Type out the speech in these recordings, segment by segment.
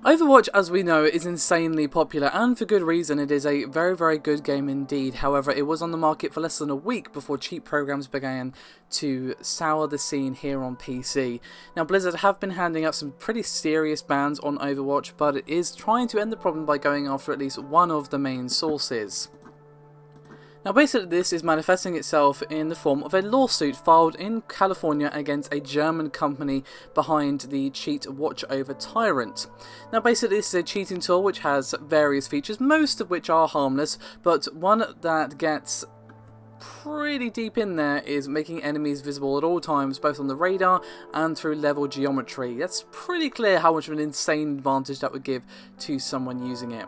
Overwatch, as we know, is insanely popular, and for good reason. It is a very, very good game indeed. However, it was on the market for less than a week before cheap programs began to sour the scene here on PC. Now, Blizzard have been handing out some pretty serious bans on Overwatch, but it is trying to end the problem by going after at least one of the main sources. Now basically this is manifesting itself in the form of a lawsuit filed in California against a German company behind the cheat Watch Over Tyrant. Now basically this is a cheating tool which has various features, most of which are harmless, but one that gets pretty deep in there is making enemies visible at all times, both on the radar and through level geometry. That's pretty clear how much of an insane advantage that would give to someone using it.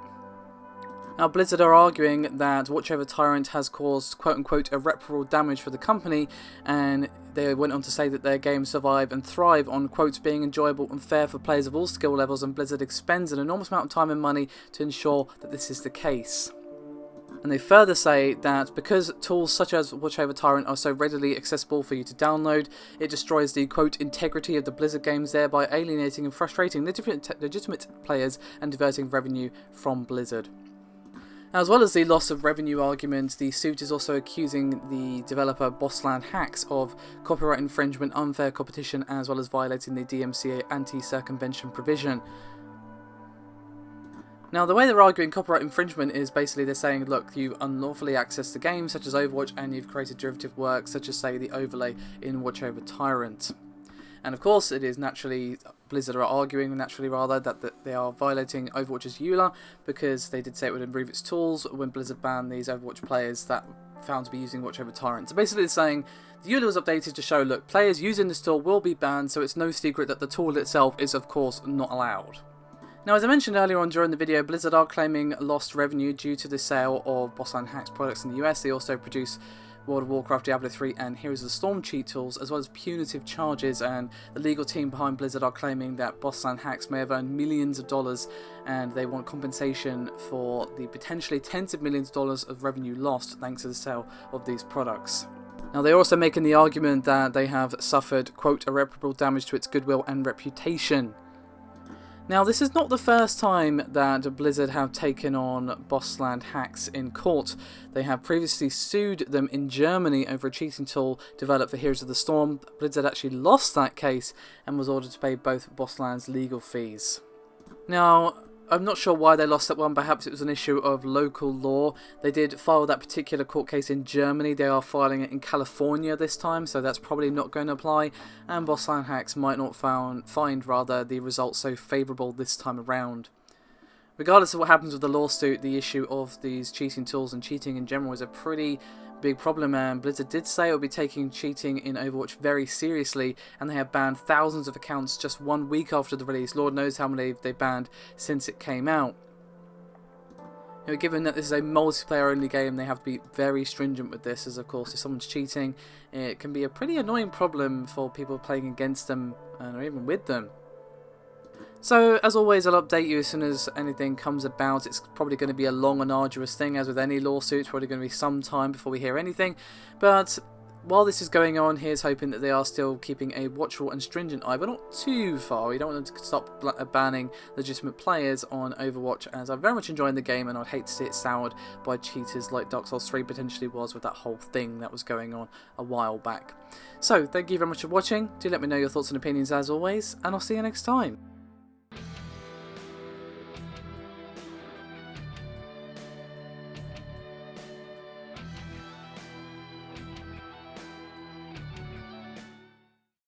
Now, Blizzard are arguing that Watch Over Tyrant has caused quote-unquote irreparable damage for the company, and they went on to say that their games survive and thrive on, quote, being enjoyable and fair for players of all skill levels, and Blizzard expends an enormous amount of time and money to ensure that this is the case. And they further say that because tools such as Watch Over Tyrant are so readily accessible for you to download, it destroys the, quote, integrity of the Blizzard games, thereby alienating and frustrating legitimate players and diverting revenue from Blizzard. As well as the loss of revenue argument, the suit is also accusing the developer Bossland Hacks of copyright infringement, unfair competition, as well as violating the DMCA anti-circumvention provision. Now, the way they're arguing copyright infringement is basically they're saying, look, you unlawfully accessed the game, such as Overwatch, and you've created derivative work, such as, say, the overlay in Watch Over Tyrant. And of course, it is naturally, Blizzard are arguing that they are violating Overwatch's EULA, because they did say it would improve its tools when Blizzard banned these Overwatch players that found to be using Watch Over Tyrant. So basically it's saying the EULA was updated to show, look, players using this tool will be banned, so it's no secret that the tool itself is of course not allowed. Now, as I mentioned earlier on during the video, Blizzard are claiming lost revenue due to the sale of Bossland Hacks products in the US. They also produce World of Warcraft, Diablo 3 and Heroes of the Storm cheat tools, as well as punitive charges, and the legal team behind Blizzard are claiming that Bossland Hacks may have earned millions of dollars, and they want compensation for the potentially tens of millions of dollars of revenue lost thanks to the sale of these products. Now, they're also making the argument that they have suffered, quote, irreparable damage to its goodwill and reputation. Now, this is not the first time that Blizzard have taken on Bossland Hacks in court. They have previously sued them in Germany over a cheating tool developed for Heroes of the Storm. Blizzard actually lost that case and was ordered to pay both Bossland's legal fees. Now, I'm not sure why they lost that one. Perhaps it was an issue of local law. They did file that particular court case in Germany. They are filing it in California this time, so that's probably not going to apply. And Bossland Hacks might not find the results so favourable this time around. Regardless of what happens with the lawsuit, the issue of these cheating tools and cheating in general is a pretty big problem, and Blizzard did say it would be taking cheating in Overwatch very seriously, and they have banned thousands of accounts just 1 week after the release. Lord knows how many they banned since it came out. You know, given that this is a multiplayer only game, they have to be very stringent with this, as of course if someone's cheating, it can be a pretty annoying problem for people playing against them or even with them. So, as always, I'll update you as soon as anything comes about. It's probably going to be a long and arduous thing, as with any lawsuit. It's probably going to be some time before we hear anything. But while this is going on, here's hoping that they are still keeping a watchful and stringent eye, but not too far. You don't want them to stop banning legitimate players on Overwatch, as I'm very much enjoying the game, and I'd hate to see it soured by cheaters like Dark Souls 3 potentially was with that whole thing that was going on a while back. So, thank you very much for watching. Do let me know your thoughts and opinions as always, and I'll see you next time.